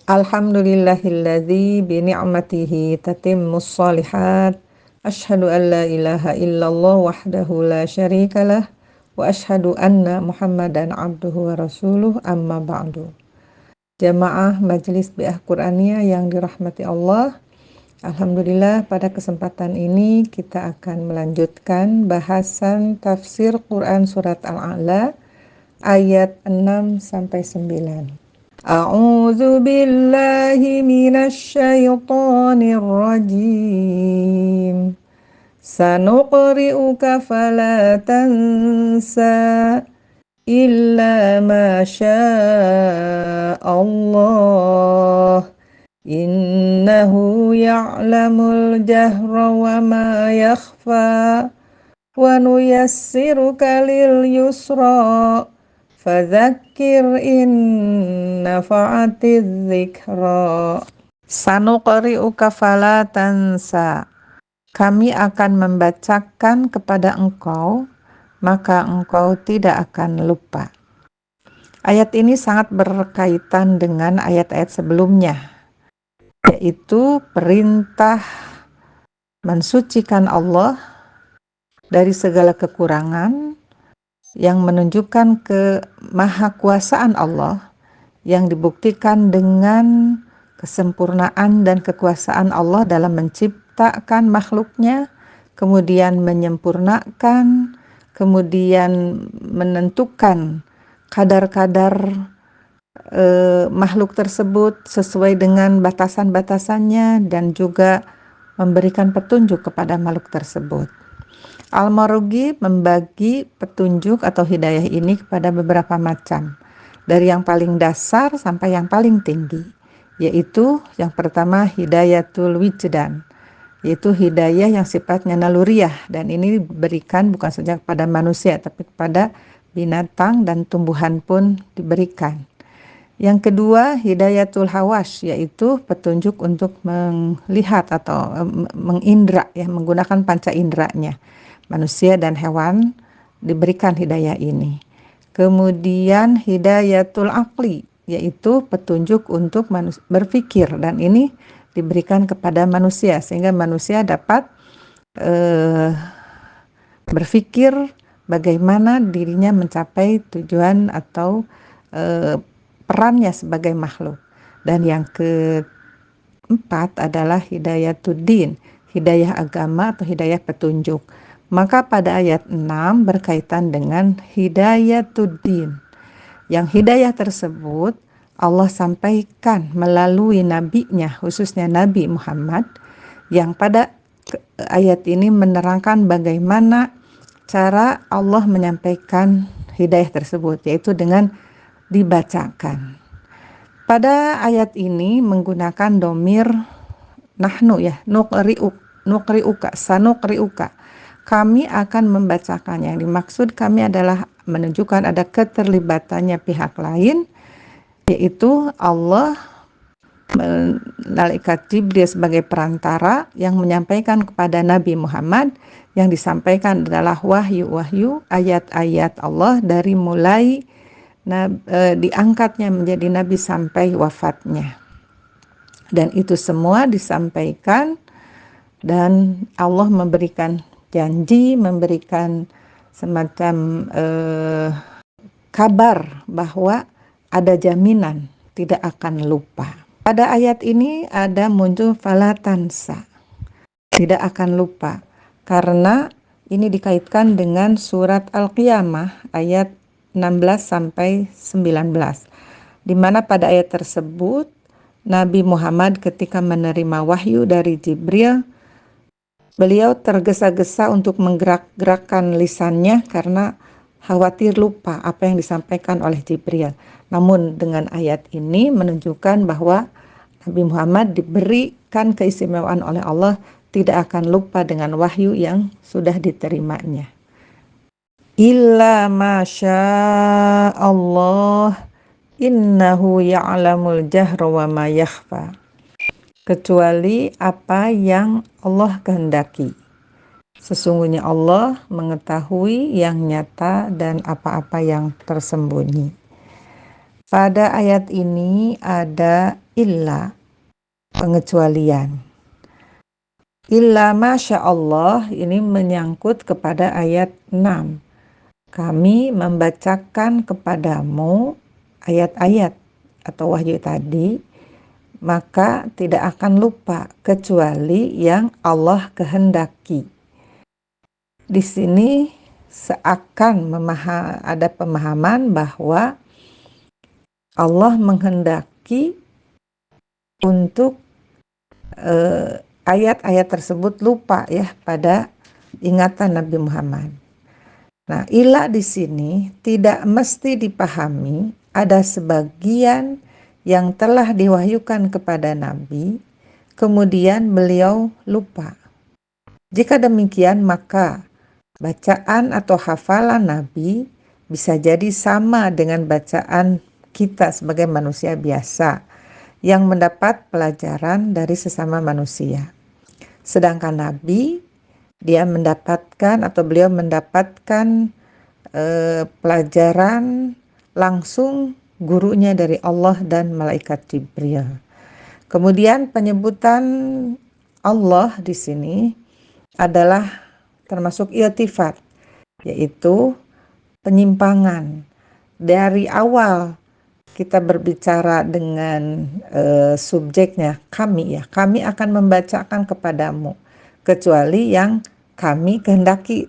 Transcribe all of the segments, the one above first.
Alhamdulillahilladzi bi ni'matihi tatimmus shalihat. Asyhadu an la ilaha illallah wahdahu la syarikalah wa asyhadu anna Muhammadan abduhu wa rasuluh amma ba'du. Jamaah Majelis Bi'ah Qur'aniyah yang dirahmati Allah. Alhamdulillah pada kesempatan ini kita akan melanjutkan bahasan tafsir Quran surat Al-A'la ayat 6 sampai 9. A'udzu billahi minasy syaithanir rajim. Sanuqri'uka fala tansa illa ma syaa Allah. Innahu ya'lamul jahra wa ma yakhfa. Wa nuyassiruka lil yusra. Fadzakir in nafa'atiz dzikra. Sanuqri'uka fala tansa. Kami akan membacakan kepada engkau, maka engkau tidak akan lupa. Ayat ini sangat berkaitan dengan ayat-ayat sebelumnya, yaitu perintah mensucikan Allah dari segala kekurangan, yang menunjukkan kemahakuasaan Allah yang dibuktikan dengan kesempurnaan dan kekuasaan Allah dalam menciptakan makhluknya, kemudian menyempurnakan, kemudian menentukan kadar-kadar makhluk tersebut sesuai dengan batasan-batasannya dan juga memberikan petunjuk kepada makhluk tersebut. Al-Marughi membagi petunjuk atau hidayah ini kepada beberapa macam, dari yang paling dasar sampai yang paling tinggi, yaitu yang pertama hidayatul wijdan, yaitu hidayah yang sifatnya naluriah, dan ini diberikan bukan saja kepada manusia tapi kepada binatang dan tumbuhan pun diberikan. Yang kedua hidayatul hawas, yaitu petunjuk untuk melihat atau mengindra, menggunakan panca inderanya. Manusia dan hewan diberikan hidayah ini. Kemudian hidayatul aqli, yaitu petunjuk untuk berpikir, dan ini diberikan kepada manusia sehingga manusia dapat berpikir bagaimana dirinya mencapai tujuan atau perannya sebagai makhluk. Dan yang keempat adalah hidayatul din, hidayah agama atau hidayah petunjuk. Maka pada ayat 6 berkaitan dengan hidayatuddin. Yang hidayah tersebut Allah sampaikan melalui nabinya, khususnya Nabi Muhammad, yang pada ayat ini menerangkan bagaimana cara Allah menyampaikan hidayah tersebut, yaitu dengan dibacakan. Pada ayat ini menggunakan domir nahnu, nuqri'uka, sanuqri'uka. Kami akan membacakannya. Yang dimaksud kami adalah menunjukkan ada keterlibatannya pihak lain, yaitu Allah, malaikat Jibril sebagai perantara yang menyampaikan kepada Nabi Muhammad. Yang disampaikan adalah wahyu-wahyu, ayat-ayat Allah dari mulai diangkatnya menjadi Nabi sampai wafatnya. Dan itu semua disampaikan, dan Allah memberikan janji, memberikan semacam kabar bahwa ada jaminan tidak akan lupa. Pada ayat ini ada muncul falatansa, tidak akan lupa, karena ini dikaitkan dengan surat Al-Qiyamah ayat 16 sampai 19, di mana pada ayat tersebut Nabi Muhammad ketika menerima wahyu dari Jibril, beliau tergesa-gesa untuk menggerak-gerakkan lisannya karena khawatir lupa apa yang disampaikan oleh Jibril. Namun dengan ayat ini menunjukkan bahwa Nabi Muhammad diberikan keistimewaan oleh Allah, tidak akan lupa dengan wahyu yang sudah diterimanya. Illa masya Allah, innahu ya'lamul jahra wa ma yakhfa. Kecuali apa yang Allah kehendaki. Sesungguhnya Allah mengetahui yang nyata dan apa-apa yang tersembunyi. Pada ayat ini ada illa, pengecualian. Illa masya Allah ini menyangkut kepada ayat 6. Kami membacakan kepadamu ayat-ayat atau wahyu tadi, maka tidak akan lupa kecuali yang Allah kehendaki. Di sini seakan ada pemahaman bahwa Allah menghendaki untuk ayat-ayat tersebut lupa ya pada ingatan Nabi Muhammad. Nah, ila di sini tidak mesti dipahami ada sebagian yang telah diwahyukan kepada Nabi, kemudian beliau lupa. Jika demikian, maka bacaan atau hafalan Nabi bisa jadi sama dengan bacaan kita sebagai manusia biasa yang mendapat pelajaran dari sesama manusia. Sedangkan Nabi, beliau mendapatkan pelajaran langsung gurunya dari Allah dan malaikat Jibril. Kemudian penyebutan Allah di sini adalah termasuk iltifat, yaitu penyimpangan. Dari awal kita berbicara dengan subjeknya kami akan membacakan kepadamu kecuali yang kami kehendaki,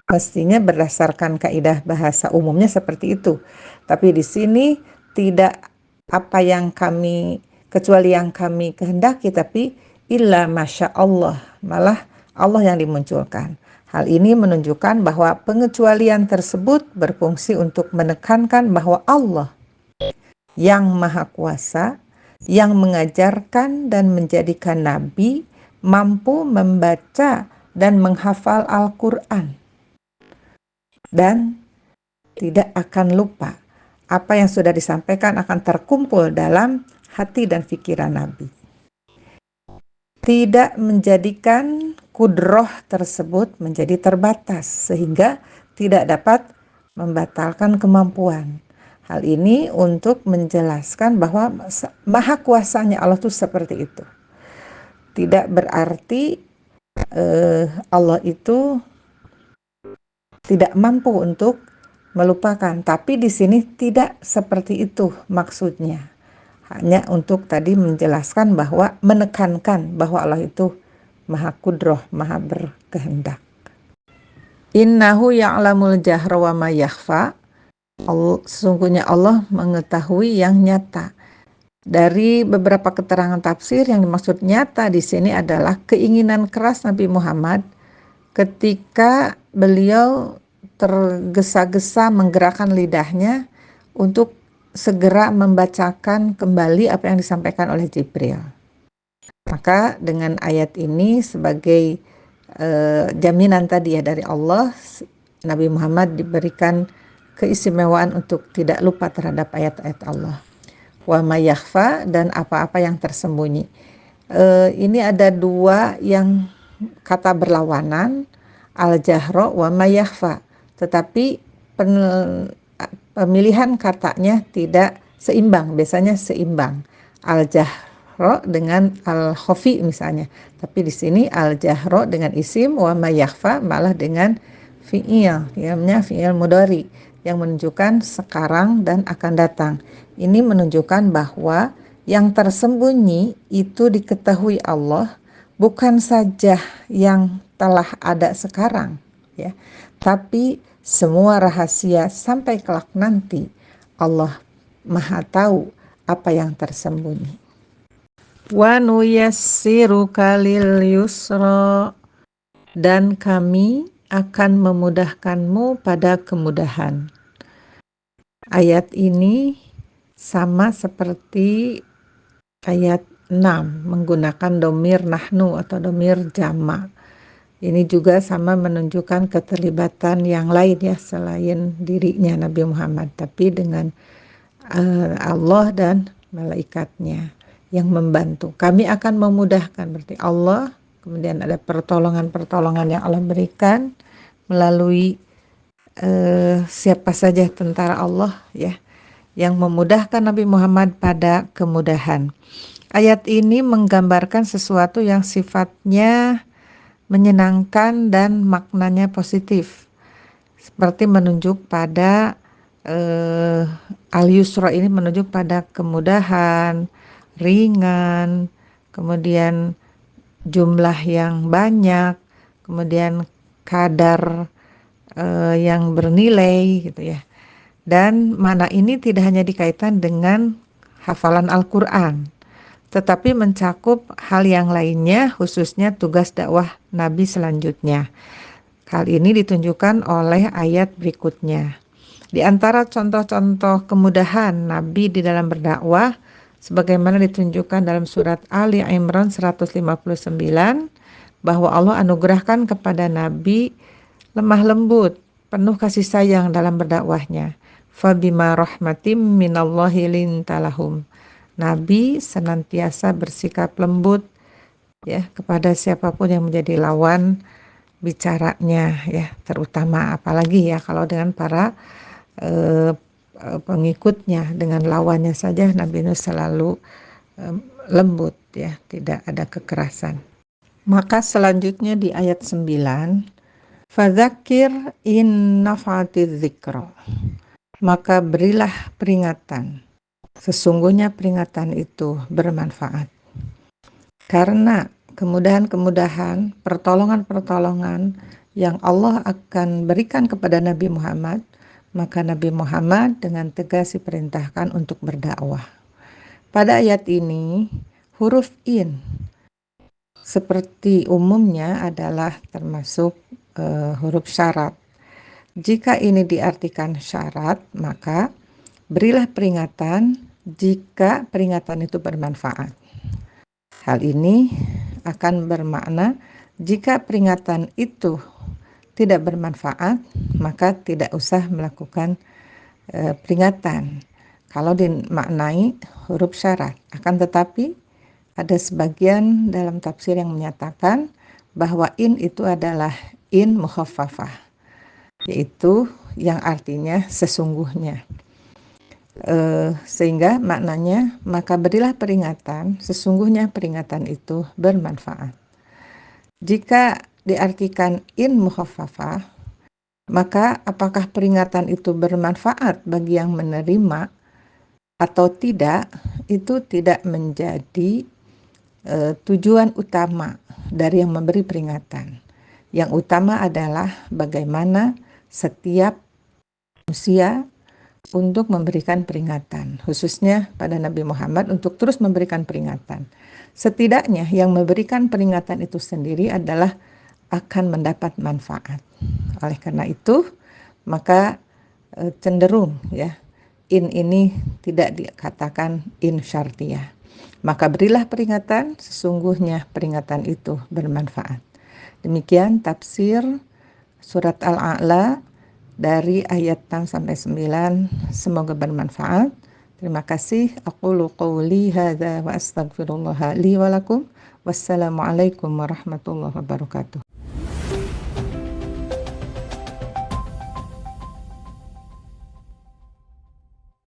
mestinya berdasarkan kaidah bahasa umumnya seperti itu. Tapi di sini tidak kecuali yang kami kehendaki, tapi illa masya Allah, malah Allah yang dimunculkan. Hal ini menunjukkan bahwa pengecualian tersebut berfungsi untuk menekankan bahwa Allah yang Maha Kuasa, yang mengajarkan dan menjadikan Nabi mampu membaca dan menghafal Al-Quran. Dan tidak akan lupa apa yang sudah disampaikan akan terkumpul dalam hati dan pikiran Nabi. Tidak menjadikan kudroh tersebut menjadi terbatas sehingga tidak dapat membatalkan kemampuan. Hal ini untuk menjelaskan bahwa maha kuasanya Allah itu seperti itu. Tidak berarti Allah itu tidak mampu untuk melupakan, tapi di sini tidak seperti itu maksudnya. Hanya untuk tadi menjelaskan bahwa menekankan bahwa Allah itu maha kudroh, maha berkehendak. Innahu ya'lamul jahra wa ma yakhfa. Sesungguhnya Allah mengetahui yang nyata. Dari beberapa keterangan tafsir, yang dimaksud nyata di sini adalah keinginan keras Nabi Muhammad ketika beliau tergesa-gesa menggerakkan lidahnya untuk segera membacakan kembali apa yang disampaikan oleh Jibril. Maka dengan ayat ini sebagai jaminan tadi ya dari Allah, Nabi Muhammad diberikan keistimewaan untuk tidak lupa terhadap ayat-ayat Allah. Wa ma yakhfa, dan apa-apa yang tersembunyi. Ini ada dua yang kata berlawanan, al-jahra wa ma yakhfa. Tetapi pemilihan katanya tidak seimbang, biasanya seimbang. Al-jahra dengan al-khafi misalnya. Tapi di sini al-jahra dengan isim, wa ma yakhfa malah dengan fi'il, namanya fi'il mudhari yang menunjukkan sekarang dan akan datang. Ini menunjukkan bahwa yang tersembunyi itu diketahui Allah, bukan saja yang telah ada sekarang ya, tapi semua rahasia sampai kelak nanti Allah Maha tahu apa yang tersembunyi. Wa nuyassiruka lil yusra, dan kami akan memudahkanmu pada kemudahan. Ayat ini sama seperti ayat 6 menggunakan domir nahnu atau domir jama'. Ini juga sama menunjukkan keterlibatan yang lain ya selain dirinya Nabi Muhammad, tapi dengan Allah dan malaikatnya yang membantu. Kami akan memudahkan, berarti Allah, kemudian ada pertolongan-pertolongan yang Allah berikan melalui siapa saja tentara Allah ya, yang memudahkan Nabi Muhammad pada kemudahan. Ayat ini menggambarkan sesuatu yang sifatnya menyenangkan dan maknanya positif, seperti menunjuk pada al-yusra ini menunjuk pada kemudahan, ringan, kemudian jumlah yang banyak, kemudian kadar yang bernilai gitu ya. Dan makna ini tidak hanya dikaitkan dengan hafalan Al-Quran, tetapi mencakup hal yang lainnya, khususnya tugas dakwah Nabi selanjutnya. Hal ini ditunjukkan oleh ayat berikutnya. Di antara contoh-contoh kemudahan Nabi di dalam berdakwah, sebagaimana ditunjukkan dalam surat Ali Imran 159, bahwa Allah anugerahkan kepada Nabi lemah lembut, penuh kasih sayang dalam berdakwahnya. Fabima rahmatim minallahi lintalahum. Nabi senantiasa bersikap lembut ya kepada siapapun yang menjadi lawan bicaranya ya, terutama apalagi ya kalau dengan para pengikutnya, dengan lawannya saja Nabi Nuh selalu lembut ya, tidak ada kekerasan. Maka selanjutnya di ayat 9, fadzakir in nafa'atiz dzikra. Maka berilah peringatan, sesungguhnya peringatan itu bermanfaat. Karena kemudahan-kemudahan, pertolongan-pertolongan yang Allah akan berikan kepada Nabi Muhammad, maka Nabi Muhammad dengan tegas diperintahkan untuk berdakwah. Pada ayat ini, huruf in seperti umumnya adalah termasuk huruf syarat. Jika ini diartikan syarat, maka berilah peringatan jika peringatan itu bermanfaat. Hal ini akan bermakna jika peringatan itu tidak bermanfaat, maka tidak usah melakukan peringatan. Kalau dimaknai huruf syarat, akan tetapi ada sebagian dalam tafsir yang menyatakan bahwa in itu adalah in mukhaffafah, yaitu yang artinya sesungguhnya. Sehingga maknanya, maka berilah peringatan, sesungguhnya peringatan itu bermanfaat. Jika diartikan in mukhaffafah, maka apakah peringatan itu bermanfaat bagi yang menerima atau tidak, itu tidak menjadi tujuan utama dari yang memberi peringatan. Yang utama adalah bagaimana setiap manusia untuk memberikan peringatan, khususnya pada Nabi Muhammad untuk terus memberikan peringatan. Setidaknya yang memberikan peringatan itu sendiri adalah akan mendapat manfaat. Oleh karena itu, maka cenderung ya, in ini tidak dikatakan in syartiyah. Maka berilah peringatan, sesungguhnya peringatan itu bermanfaat. Demikian tafsir surat Al-A'la dari ayat 6 sampai 9. Semoga bermanfaat. Terima kasih. Aqulu qawli hadza wa astaghfirullah li wa lakum. Wassalamualaikum warahmatullahi wabarakatuh.